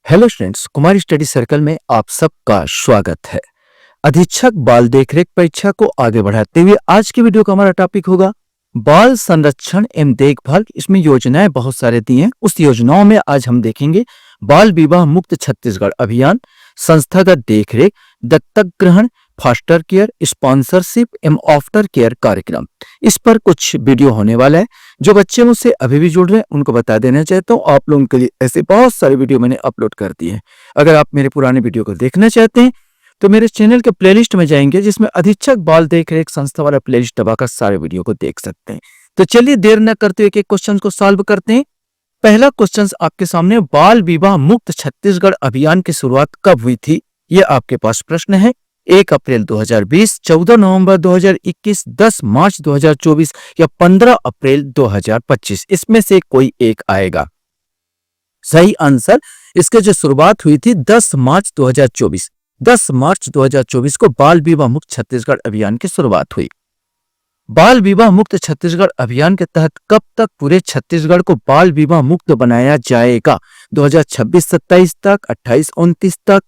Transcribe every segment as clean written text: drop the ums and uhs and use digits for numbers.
Hello students, कुमारी study circle में आप सबका स्वागत है। अधीक्षक बाल देखरेख परीक्षा को आगे बढ़ाते हुए आज की वीडियो का हमारा टॉपिक होगा बाल संरक्षण एवं देखभाल। इसमें योजनाएं बहुत सारे दी हैं। उस योजनाओं में आज हम देखेंगे बाल विवाह मुक्त छत्तीसगढ़ अभियान, संस्थागत देखरेख, दत्तक ग्रहण, फास्टर केयर, स्पॉन्सरशिप एवं आफ्टर केयर कार्यक्रम। इस पर कुछ वीडियो होने वाला है। जो बच्चे मुझसे अभी भी जुड़ रहे हैं उनको बता देना चाहता हूँ, आप लोगों के लिए ऐसे बहुत सारे वीडियो मैंने अपलोड कर दिए हैं। अगर आप मेरे पुराने वीडियो को देखना चाहते हैं तो मेरे चैनल के प्लेलिस्ट में जाएंगे, जिसमें अधीक्षक बाल देखरेख संस्था वाला प्लेलिस्ट दबाकर सारे वीडियो को देख सकते हैं। तो चलिए देर न करते हुए एक क्वेश्चन को सॉल्व करते हैं। पहला क्वेश्चन आपके सामने, बाल विवाह मुक्त छत्तीसगढ़ अभियान की शुरुआत कब हुई थी? ये आपके पास प्रश्न है। 1 अप्रैल 2020, 14 नवंबर 2021, 10 मार्च 2024 या 15 अप्रैल 2025। इसमें से कोई एक आएगा। सही आंसर इसके जो शुरुआत हुई थी 10 मार्च 2024। 10 मार्च 2024 को बाल विवाह मुक्त छत्तीसगढ़ अभियान की शुरुआत हुई। बाल विवाह मुक्त छत्तीसगढ़ अभियान के तहत कब तक पूरे छत्तीसगढ़ को बाल विवाह मुक्त बनाया जाएगा? 2026-27 तक, 28-29 तक,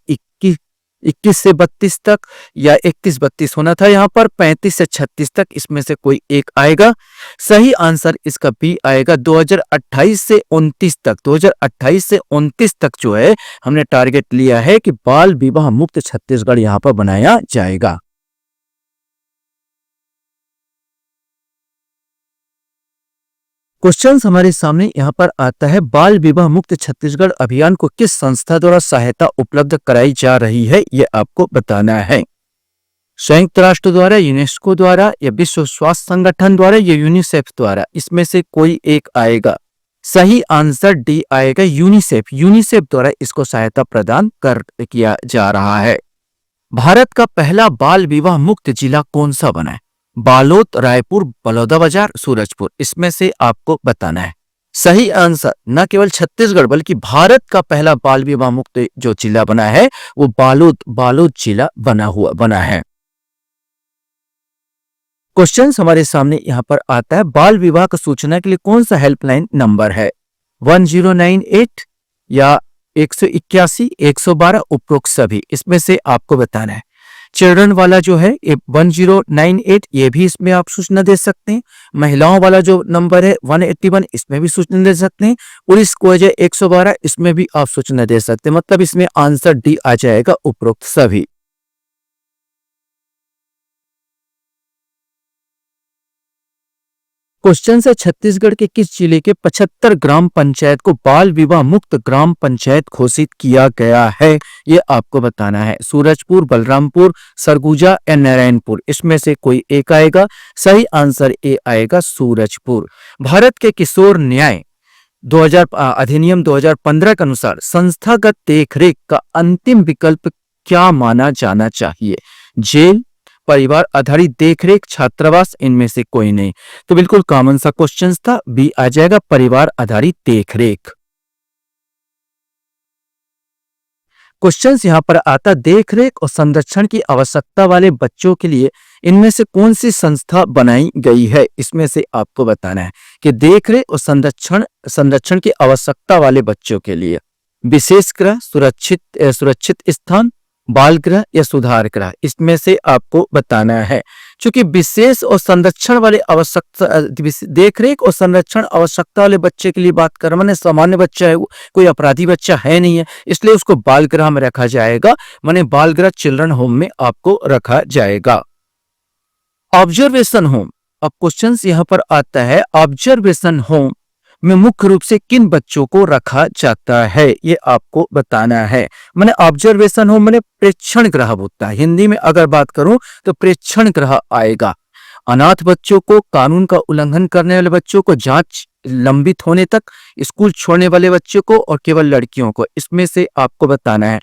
21 से 32 तक या 31-32 होना था यहाँ पर, 35 से 36 तक। इसमें से कोई एक आएगा। सही आंसर इसका बी आएगा, 2028 से 29 तक। 2028 से 29 तक जो है हमने टारगेट लिया है कि बाल विवाह मुक्त छत्तीसगढ़ यहाँ पर बनाया जाएगा। क्वेश्चन हमारे सामने यहाँ पर आता है, बाल विवाह मुक्त छत्तीसगढ़ अभियान को किस संस्था द्वारा सहायता उपलब्ध कराई जा रही है? ये आपको बताना है। संयुक्त राष्ट्र द्वारा, यूनेस्को द्वारा या विश्व स्वास्थ्य संगठन द्वारा या यूनिसेफ द्वारा? इसमें से कोई एक आएगा। सही आंसर डी आएगा, यूनिसेफ। यूनिसेफ द्वारा इसको सहायता प्रदान किया जा रहा है। भारत का पहला बाल विवाह मुक्त जिला कौन सा बना है? बालोद, रायपुर, बलौदाबाजार, सूरजपुर। इसमें से आपको बताना है। सही आंसर न केवल छत्तीसगढ़ बल्कि भारत का पहला बाल विवाह मुक्त जो जिला बना है वो बालोद जिला बना है। क्वेश्चन हमारे सामने यहां पर आता है, बाल विवाह की सूचना के लिए कौन सा हेल्पलाइन नंबर है? 1098 या 181, 112, उपरोक्त सभी। इसमें से आपको बताना है। चिल्ड्रन वाला जो है 1098, ये भी इसमें आप सूचना दे सकते हैं। महिलाओं वाला जो नंबर है 181, इसमें भी सूचना दे सकते हैं। पुलिस को 112, इसमें भी आप सूचना दे सकते हैं। मतलब इसमें आंसर डी आ जाएगा, उपरोक्त सभी। क्वेश्चन है, छत्तीसगढ़ के किस जिले के 75 ग्राम पंचायत को बाल विवाह मुक्त ग्राम पंचायत घोषित किया गया है? ये आपको बताना है। सूरजपुर, बलरामपुर, सरगुजा या नारायणपुर? इसमें से कोई एक आएगा। सही आंसर ए आएगा, सूरजपुर। भारत के किशोर न्याय अधिनियम 2015 के अनुसार संस्थागत देखरेख का अंतिम विकल्प क्या माना जाना चाहिए? जेल, परिवार आधारित देखरेख, छात्रावास? इनमें से कोई नहीं। तो बिल्कुल कॉमन सा क्वेश्चन था, बी आ जाएगा, परिवार आधारित देखरेख। क्वेश्चन यहां पर आता, देखरेख और संरक्षण की आवश्यकता वाले बच्चों के लिए इनमें से कौन सी संस्था बनाई गई है? इसमें से आपको बताना है कि देखरेख और संरक्षण की आवश्यकता वाले बच्चों के लिए विशेष गृह, सुरक्षित स्थान, बाल गृह या सुधार गृह? इसमें से आपको बताना है। क्योंकि विशेष और संरक्षण वाले देखरेख और संरक्षण आवश्यकता वाले बच्चे के लिए बात कर, माने सामान्य बच्चा है, कोई अपराधी बच्चा है नहीं है, इसलिए उसको बाल गृह में रखा जाएगा। माने बाल गृह, चिल्ड्रन होम में आपको रखा जाएगा। Observation home. अब क्वेश्चन यहां पर आता है, ऑब्जर्वेशन होम में मुख्य रूप से किन बच्चों को रखा जाता है? ये आपको बताना है। मैंने ऑब्जर्वेशन होम मैंने प्रेक्षण गृह होता है। हिंदी में अगर बात करूं तो प्रेक्षण गृह आएगा। अनाथ बच्चों को, कानून का उल्लंघन करने वाले बच्चों को, जांच लंबित होने तक, स्कूल छोड़ने वाले बच्चों को और केवल लड़कियों को? इसमें से आपको बताना है।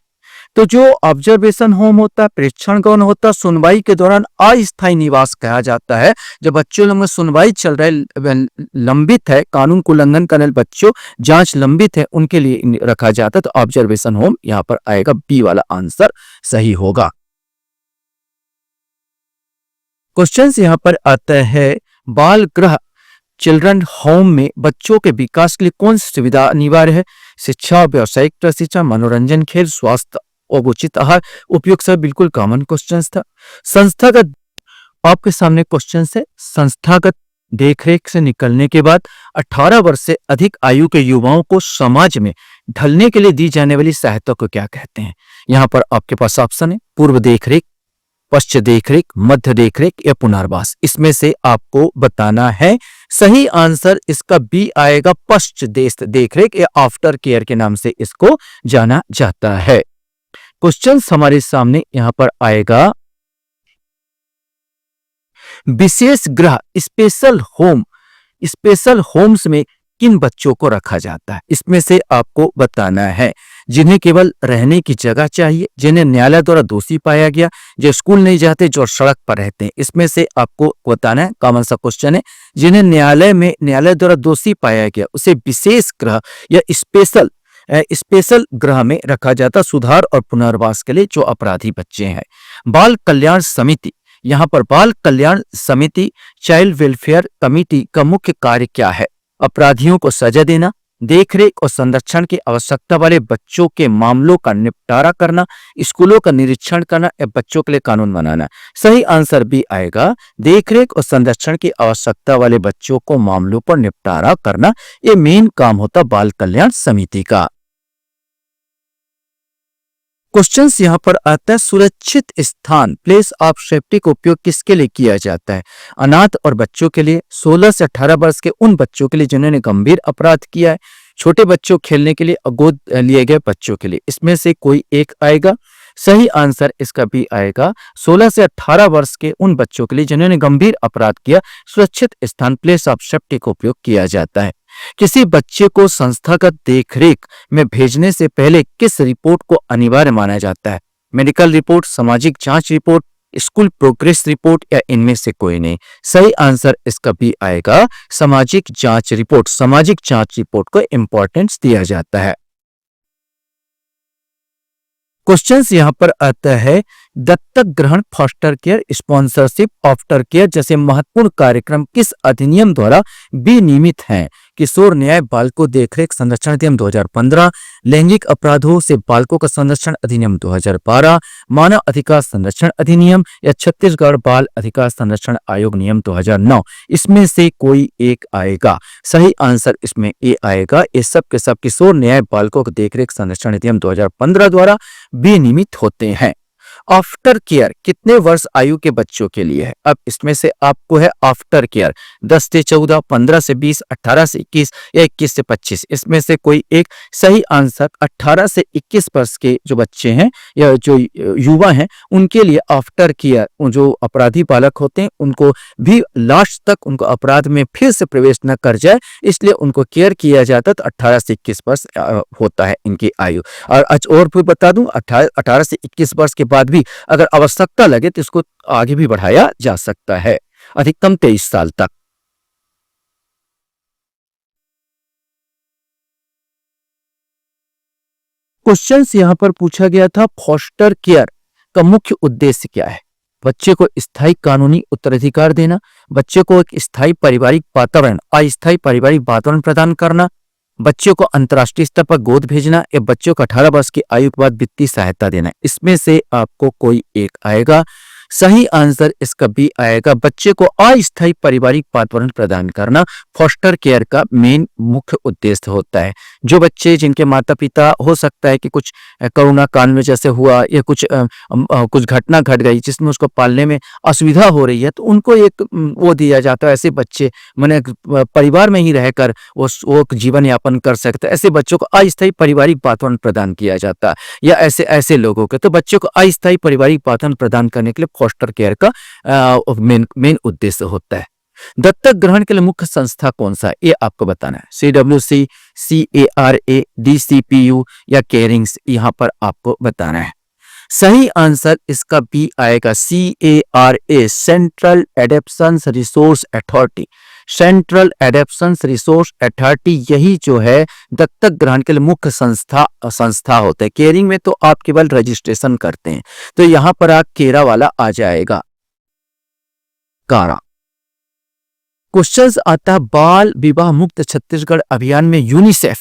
तो जो ऑब्जर्वेशन होम होता है, प्रेक्षण गृह होता है, सुनवाई के दौरान अस्थायी निवास कहा जाता है। जब बच्चों में सुनवाई चल रहा है, लंबित है, कानून को उल्लंघन करने बच्चों, जांच लंबित है, उनके लिए रखा जाता है। तो ऑब्जर्वेशन होम यहाँ पर आएगा, बी वाला आंसर सही होगा। क्वेश्चन यहाँ पर आता है, बाल गृह चिल्ड्रन होम में बच्चों के विकास के लिए कौन सी सुविधा अनिवार्य है? शिक्षा, व्यावसायिक प्रशिक्षण, मनोरंजन, खेल, स्वास्थ्य और उचित आहार। उपयुक्त सब बिल्कुल कॉमन क्वेश्चन था। संस्थागत, आपके सामने क्वेश्चन है, संस्थागत देखरेख से निकलने के बाद 18 वर्ष से अधिक आयु के युवाओं को समाज में ढलने के लिए दी जाने वाली सहायता को क्या कहते हैं? यहां पर आपके पास ऑप्शन है, पूर्व देखरेख, पश्चात देखरेख, मध्य देखरेख या पुनर्वास। इसमें से आपको बताना है। सही आंसर इसका बी आएगा, पश्चात देखरेख या आफ्टर केयर के नाम से इसको जाना जाता है। क्वेश्चन हमारे सामने यहां पर आएगा, विशेष गृह स्पेशल होम्स में किन बच्चों को रखा जाता है? इसमें से आपको बताना है। जिन्हें केवल रहने की जगह चाहिए, जिन्हें न्यायालय द्वारा दोषी पाया गया, जो स्कूल नहीं जाते, जो सड़क पर रहते हैं। इसमें से आपको बताना है, कॉमन सा क्वेश्चन है। जिन्हें न्यायालय द्वारा दोषी पाया गया उसे विशेष गृह या स्पेशल गृह में रखा जाता, सुधार और पुनर्वास के लिए जो अपराधी बच्चे हैं। बाल कल्याण समिति, यहाँ पर बाल कल्याण समिति, चाइल्ड वेलफेयर कमिटी का मुख्य कार्य क्या है? अपराधियों को सजा देना, देखरेख और संरक्षण की आवश्यकता वाले बच्चों के मामलों का निपटारा करना, स्कूलों का निरीक्षण करना या बच्चों के लिए कानून बनाना। सही आंसर भी आएगा, देखरेख और संरक्षण की आवश्यकता वाले बच्चों को मामलों पर निपटारा करना। ये मेन काम होता बाल कल्याण समिति का। क्वेश्चंस यहां पर आता है, सुरक्षित स्थान प्लेस ऑफ सेफ्टी का उपयोग किसके लिए किया जाता है? अनाथ और बच्चों के लिए, 16 से 18 वर्ष के उन बच्चों के लिए जिन्होंने गंभीर अपराध किया है, छोटे बच्चों खेलने के लिए, गोद लिए गए बच्चों के लिए। इसमें से कोई एक आएगा। सही आंसर इसका भी आएगा, 16 से 18 वर्ष के उन बच्चों के लिए जिन्होंने गंभीर अपराध किया, सुरक्षित स्थान प्लेस ऑफ सेफ्टी का उपयोग किया जाता है। किसी बच्चे को संस्थागत देखरेख में भेजने से पहले किस रिपोर्ट को अनिवार्य माना जाता है? मेडिकल रिपोर्ट, सामाजिक जांच रिपोर्ट, स्कूल प्रोग्रेस रिपोर्ट या इनमें से कोई नहीं। सही आंसर इसका भी आएगा, सामाजिक जांच रिपोर्ट। सामाजिक जांच रिपोर्ट को इंपॉर्टेंस दिया जाता है। क्वेश्चंस यहां पर आता है, दत्तक ग्रहण, foster care, sponsorship, after care जैसे महत्वपूर्ण कार्यक्रम किस अधिनियम द्वारा विनियमित हैं? किशोर न्याय बालकों देखरेख संरक्षण अधिनियम 2015, लैंगिक अपराधों से बालकों का संरक्षण अधिनियम 2012, मानव अधिकार संरक्षण अधिनियम या छत्तीसगढ़ बाल अधिकार संरक्षण आयोग नियम 2009। इसमें से कोई एक आएगा। सही आंसर इसमें ए आएगा। ये सब के सब किशोर न्याय बालकों का देखरेख संरक्षण अधिनियम 2015 द्वारा विनियमित होते हैं। आफ्टर केयर कितने वर्ष आयु के बच्चों के लिए है? अब इसमें से आपको है आफ्टर केयर 10 से 14, 15 से 20, 18 से 21 या 21 से 25। इसमें से कोई एक। सही आंसर 18 से 21 वर्ष के जो बच्चे हैं या जो युवा हैं उनके लिए आफ्टर केयर, जो अपराधी बालक होते हैं उनको भी लास्ट तक उनको अपराध में फिर से प्रवेश न कर जाए, इसलिए उनको केयर किया जाता है। तो 18 से 21 वर्ष होता है इनकी आयु। और भी बता दूं, 18 से 21 वर्ष के बाद भी अगर आवश्यकता लगे तो इसको आगे भी बढ़ाया जा सकता है, अधिकतम 23 साल तक। क्वेश्चंस यहां पर पूछा गया था, फॉस्टर केयर का मुख्य उद्देश्य क्या है? बच्चे को स्थायी कानूनी उत्तराधिकार देना, बच्चे को एक स्थायी पारिवारिक वातावरण, अस्थायी पारिवारिक वातावरण प्रदान करना, बच्चों को अंतर्राष्ट्रीय स्तर पर गोद भेजना या बच्चों को 18 वर्ष की आयु के बाद वित्तीय सहायता देना। इसमें से आपको कोई एक आएगा। सही आंसर इसका भी आएगा, बच्चे को अस्थायी पारिवारिक वातावरण प्रदान करना फॉस्टर केयर का मेन मुख्य उद्देश्य होता है। जो बच्चे जिनके माता पिता हो सकता है कि कुछ कोरोना काल में जैसे हुआ या कुछ घटना घट गई जिसमें उसको पालने में असुविधा हो रही है, तो उनको एक वो दिया जाता है। ऐसे बच्चे माने परिवार में ही रहकर वो जीवन यापन कर सकते, ऐसे बच्चों को अस्थायी पारिवारिक वातावरण प्रदान किया जाता है। या ऐसे लोगों के, तो बच्चों को अस्थायी पारिवारिक वातावरण प्रदान करने के लिए फॉस्टर केयर का मेन उद्देश्य होता है। दत्तक ग्रहण के लिए मुख्य संस्था कौन सा है ये आपको बताना है। CWC, CARA, DCPU या केयरिंग्स, यहां पर आपको बताना है। सही आंसर इसका बी आएगा, CARA, central adaptation resource authority. Central adaptation resource authority यही जो है दत्तक ग्रहण के लिए मुख्य संस्था होता है। केयरिंग में तो आप केवल रजिस्ट्रेशन करते हैं, तो यहां पर आप केरा वाला आ जाएगा, कारा। क्वेश्चंस आता है बाल विवाह मुक्त छत्तीसगढ़ अभियान में यूनिसेफ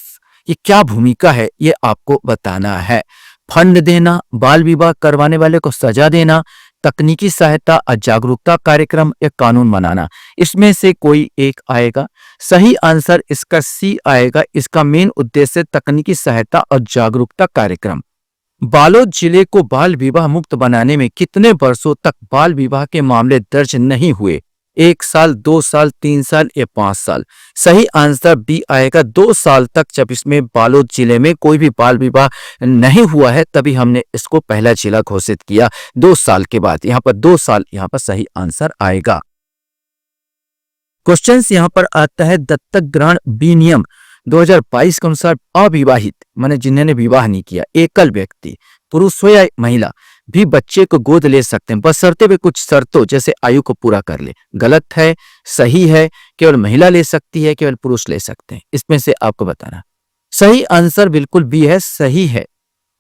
ये क्या भूमिका है, ये आपको बताना है। फंड देना, बाल विवाह करवाने वाले को सजा देना, तकनीकी सहायता और जागरूकता कार्यक्रम या कानून बनाना, इसमें से कोई एक आएगा। सही आंसर इसका सी आएगा। इसका मेन उद्देश्य तकनीकी सहायता और जागरूकता कार्यक्रम। बालोद जिले को बाल विवाह मुक्त बनाने में कितने वर्षों तक बाल विवाह के मामले दर्ज नहीं हुए? 1 साल, 2 साल, 3 साल या 5 साल? सही आंसर बी आएगा। 2 साल तक जब इसमें बालोद जिले में कोई भी बाल विवाह नहीं हुआ है तभी हमने इसको पहला जिला घोषित किया। 2 साल के बाद यहाँ पर 2 साल यहाँ पर सही आंसर आएगा। क्वेश्चन यहाँ पर आता है दत्तक ग्रहण विनियम 2022 के अनुसार अविवाहित माने जिन्होंने विवाह नहीं किया एकल व्यक्ति, पुरुष हो या महिला, भी बच्चे को गोद ले सकते हैं बशर्ते वे कुछ शर्तों जैसे आयु को पूरा कर ले। गलत है, सही है? केवल महिला ले सकती है, केवल पुरुष ले सकते हैं। इसमें से आपको बताना। सही आंसर बिल्कुल बी है, सही है।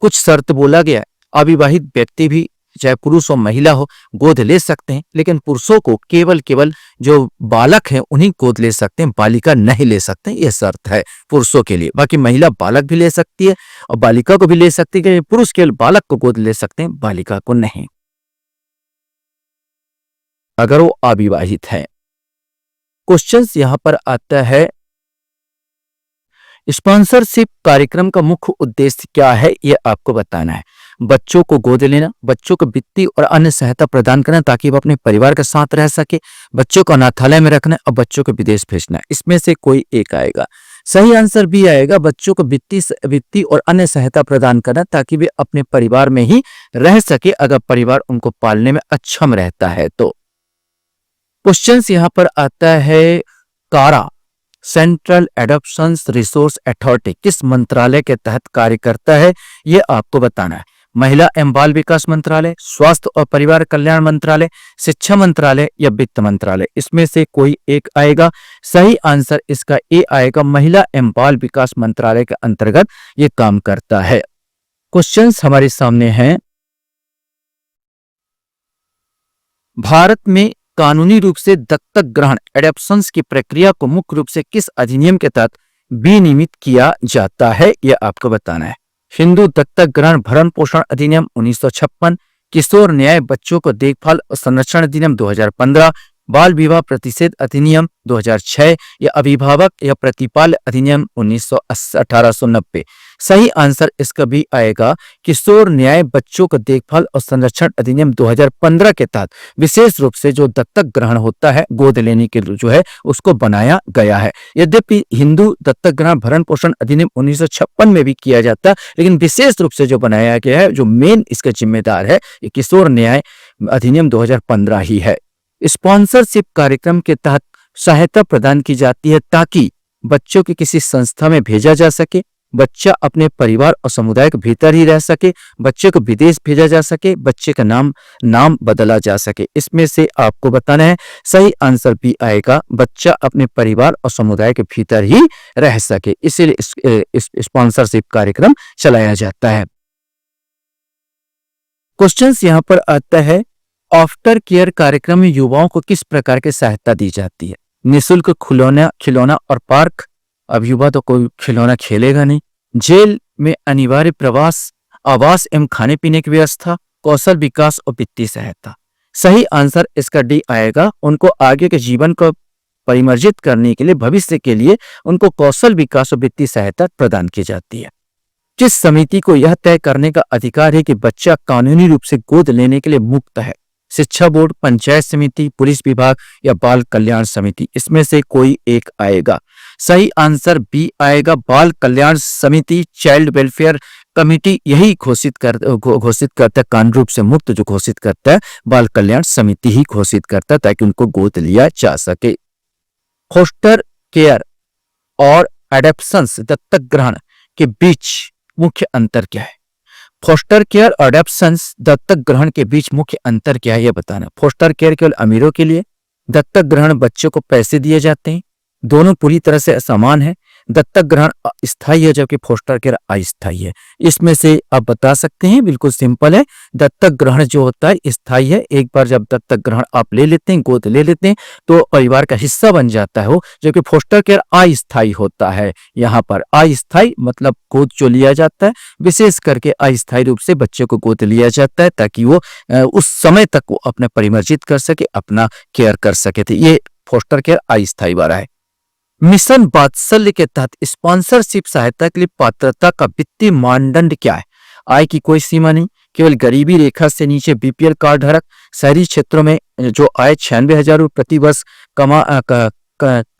कुछ शर्त बोला गया है। अविवाहित व्यक्ति भी चाहे पुरुष हो महिला हो गोद ले सकते हैं, लेकिन पुरुषों को केवल जो बालक हैं उन्हीं गोद ले सकते हैं, बालिका नहीं ले सकते हैं। यह शर्त है पुरुषों के लिए। बाकी महिला बालक भी ले सकती है और बालिका को भी ले सकती है। पुरुष केवल बालक को गोद ले सकते हैं, बालिका को नहीं, अगर वो अविवाहित है। क्वेश्चन यहां पर आता है स्पॉन्सरशिप कार्यक्रम का मुख्य उद्देश्य क्या है, यह आपको बताना है। बच्चों को गोद लेना, बच्चों को वित्तीय और अन्य सहायता प्रदान करना ताकि वो अपने परिवार के साथ रह सके, बच्चों को अनाथालय में रखना और बच्चों को विदेश भेजना। इसमें से कोई एक आएगा। सही आंसर भी आएगा। बच्चों को वित्तीय और अन्य सहायता प्रदान करना ताकि वे अपने परिवार में ही रह सके, अगर परिवार उनको पालने में अक्षम रहता है तो। क्वेश्चन यहाँ पर आता है कारा सेंट्रल एडॉप्शन रिसोर्स अथॉरिटी किस मंत्रालय के तहत कार्य करता है, यह आपको बताना है। महिला एवं बाल विकास मंत्रालय, स्वास्थ्य और परिवार कल्याण मंत्रालय, शिक्षा मंत्रालय या वित्त मंत्रालय? इसमें से कोई एक आएगा। सही आंसर इसका ए आएगा। महिला एवं बाल विकास मंत्रालय के अंतर्गत ये काम करता है। क्वेश्चंस हमारे सामने हैं। भारत में कानूनी रूप से दत्तक ग्रहण एडॉप्शंस की प्रक्रिया को मुख्य रूप से किस अधिनियम के तहत विनियमित किया जाता है, यह आपको बताना है। हिंदू दत्तक ग्रहण भरण पोषण अधिनियम 1956, किशोर न्याय बच्चों को देखभाल और संरक्षण अधिनियम 2015, बाल विवाह प्रतिषेध अधिनियम 2006 या अभिभावक या प्रतिपाल अधिनियम 1890? सही आंसर इसका भी आएगा। किशोर न्याय बच्चों को देखभाल और संरक्षण अधिनियम 2015 के तहत विशेष रूप से जो दत्तक ग्रहण होता है गोद लेने के लिए जो है उसको बनाया गया है। यद्यपि हिंदू दत्तक ग्रहण भरण पोषण अधिनियम 1956 में भी किया जाता है, लेकिन विशेष रूप से जो बनाया गया है, जो मेन इसका जिम्मेदार है, ये किशोर न्याय अधिनियम 2015 ही है। स्पॉन्सरशिप कार्यक्रम के तहत सहायता प्रदान की जाती है ताकि बच्चों की किसी संस्था में भेजा जा सके, बच्चा अपने परिवार और समुदाय के भीतर ही रह सके, बच्चे को विदेश भेजा जा सके, बच्चे का नाम बदला जा सके। इसमें से आपको बताना है। सही आंसर भी आएगा। बच्चा अपने परिवार और समुदाय के भीतर ही रह सके, इसीलिए स्पॉन्सरशिप कार्यक्रम चलाया जाता है। क्वेश्चंस यहाँ पर आता है आफ्टर केयर कार्यक्रम में युवाओं को किस प्रकार की सहायता दी जाती है? निःशुल्क खिलौना और पार्क, अब युवा तो कोई खिलौना खेलेगा नहीं। जेल में अनिवार्य प्रवास, आवास एवं खाने पीने की व्यवस्था, कौशल विकास और वित्तीय सहायता? सही आंसर इसका डी आएगा। उनको आगे के जीवन को परिमार्जित करने के लिए, भविष्य के लिए उनको कौशल विकास और वित्तीय सहायता प्रदान की जाती है। किस समिति को यह तय करने का अधिकार है कि बच्चा कानूनी रूप से गोद लेने के लिए मुक्त है? शिक्षा बोर्ड, पंचायत समिति, पुलिस विभाग या बाल कल्याण समिति? इसमें से कोई एक आएगा। सही आंसर बी आएगा। बाल कल्याण समिति, चाइल्ड वेलफेयर कमेटी यही घोषित करता है, कानूनी रूप से मुक्त जो घोषित करता है बाल कल्याण समिति ही घोषित करता है ताकि उनको गोद लिया जा सके। फोस्टर केयर और एडॉप्शंस दत्तक ग्रहण के बीच मुख्य अंतर क्या है? फोस्टर केयर और एडॉप्शंस दत्तक ग्रहण के बीच मुख्य अंतर क्या है यह बताना। फोस्टर केयर केवल अमीरों के लिए, दत्तक ग्रहण बच्चों को पैसे दिए जाते हैं, दोनों पूरी तरह से समान है। दत्तक ग्रहण स्थायी है जबकि फोस्टर केयर अस्थायी है। इसमें से आप बता सकते हैं, बिल्कुल सिंपल है। दत्तक ग्रहण जो होता है स्थायी है, एक बार जब दत्तक ग्रहण आप ले लेते हैं, गोद ले लेते हैं तो परिवार का हिस्सा बन जाता है वो, जबकि फोस्टर केयर अस्थायी होता है। यहाँ पर अस्थायी मतलब गोद जो लिया जाता है, विशेष करके अस्थायी रूप से बच्चे को गोद लिया जाता है ताकि वो उस समय तक वो अपने परिमार्जित कर सके, अपना केयर कर सके। तो ये फोस्टर केयर अस्थायी वाला है। मिशन वात्सल्य के तहत स्पॉन्सरशिप सहायता के लिए पात्रता का वित्तीय मानदंड क्या है? आय की कोई सीमा नहीं, केवल गरीबी रेखा से नीचे बीपीएल कार्ड धारक, शहरी क्षेत्रों में जो आय 96,000 रुपये प्रति वर्ष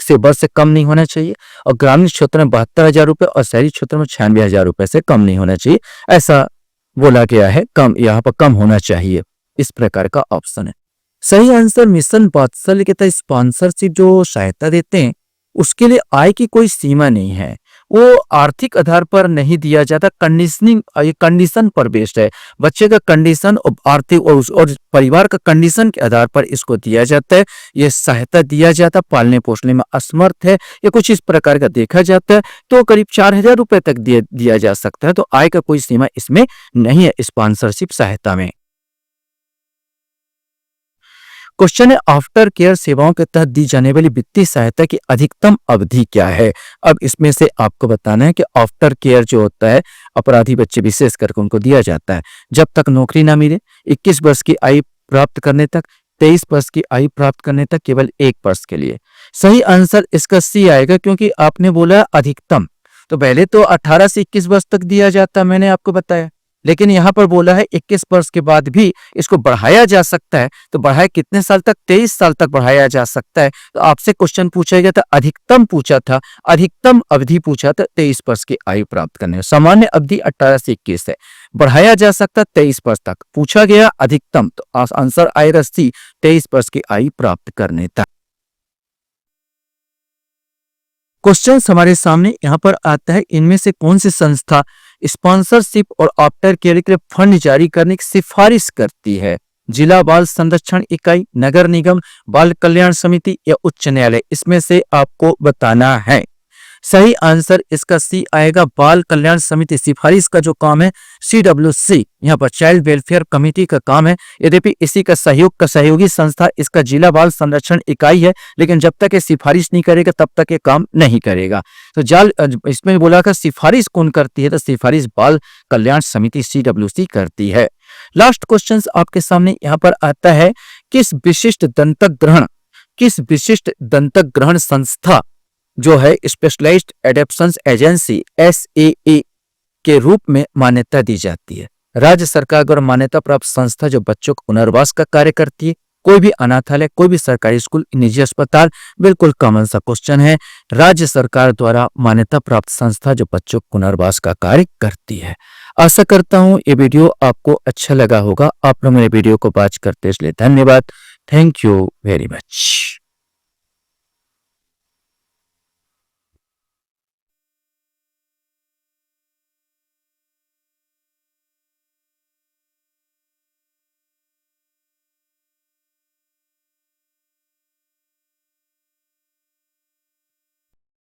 से वर्ष से कम नहीं होना चाहिए, और ग्रामीण क्षेत्र में 72,000 रुपये और शहरी क्षेत्र में 96,000 रुपये से कम नहीं होना चाहिए, ऐसा बोला गया है। कम, यहाँ पर कम होना चाहिए, इस प्रकार का ऑप्शन है। सही आंसर मिशन वात्सल्य के तहत स्पॉन्सरशिप जो सहायता देते हैं उसके लिए आय की कोई सीमा नहीं है, वो आर्थिक आधार पर नहीं दिया जाता, कंडीशनिंग, ये कंडीशन पर बेस्ड है। बच्चे का कंडीशन और आर्थिक और परिवार का कंडीशन के आधार पर इसको दिया जाता है। ये सहायता दिया जाता, पालने पोषने में असमर्थ है या कुछ इस प्रकार का देखा जाता है तो करीब 4,000 रुपए तक दिया जा सकता है। तो आय का कोई सीमा इसमें नहीं है स्पॉन्सरशिप सहायता में। क्वेश्चन है, आफ्टर केयर सेवाओं के तहत दी जाने वाली वित्तीय सहायता की अधिकतम अवधि क्या है? अब इसमें से आपको बताना है कि आफ्टर केयर जो होता है अपराधी बच्चे विशेष करके उनको दिया जाता है जब तक नौकरी ना मिले, 21 वर्ष की आयु प्राप्त करने तक, 23 वर्ष की आयु प्राप्त करने तक, केवल 1 वर्ष के लिए। सही आंसर इसका सी आएगा, क्योंकि आपने बोला अधिकतम, तो पहले तो 18 से 21 वर्ष तक दिया जाता, मैंने आपको बताया, लेकिन यहाँ पर बोला है 21 वर्ष के बाद भी इसको बढ़ाया जा सकता है। तो बढ़ाया कितने साल तक? 23 साल तक बढ़ाया जा सकता है। तो आपसे क्वेश्चन पूछा गया था, अधिकतम पूछा था, अधिकतम अवधि पूछा था 23 वर्ष की आयु प्राप्त करने। सामान्य अवधि 18 से 21 है, बढ़ाया जा सकता 23 वर्ष तक, पूछा गया अधिकतम, तो आंसर आएगा सी, 23 वर्ष की आयु प्राप्त करने तक। क्वेश्चन हमारे सामने यहाँ पर आता है, इनमें से कौन सी संस्था स्पॉन्सरशिप और आफ्टर केयर के लिए फंड जारी करने की सिफारिश करती है? जिला बाल संरक्षण इकाई, नगर निगम, बाल कल्याण समिति या उच्च न्यायालय? इसमें से आपको बताना है। सही आंसर इसका सी आएगा, बाल कल्याण समिति। सिफारिश का जो काम है CWC, यहाँ पर चाइल्ड वेलफेयर कमेटी का काम है। यद्यपि इसी का सहयोगी संस्था इसका जिला बाल संरक्षण इकाई है, लेकिन जब तक ये सिफारिश नहीं करेगा तब तक ये काम नहीं करेगा। तो इसमें बोला था सिफारिश कौन करती है, तो सिफारिश बाल कल्याण समिति CWC करती है। लास्ट क्वेश्चन आपके सामने यहाँ पर आता है, किस विशिष्ट दंतक ग्रहण संस्था जो है स्पेशलाइज्ड एडेप्शन एजेंसी SAA के रूप में मान्यता दी जाती है? राज्य सरकार द्वारा मान्यता प्राप्त संस्था जो बच्चों को पुनर्वास का कार्य करती है, कोई भी अनाथालय, कोई भी सरकारी स्कूल, निजी अस्पताल? बिल्कुल कॉमन सा क्वेश्चन है, राज्य सरकार द्वारा मान्यता प्राप्त संस्था जो बच्चों को पुनर्वास का कार्य करती है। आशा करता हूँ ये वीडियो आपको अच्छा लगा होगा। आप लोग मेरे वीडियो को वॉच करते इसलिए धन्यवाद। Thank you very much.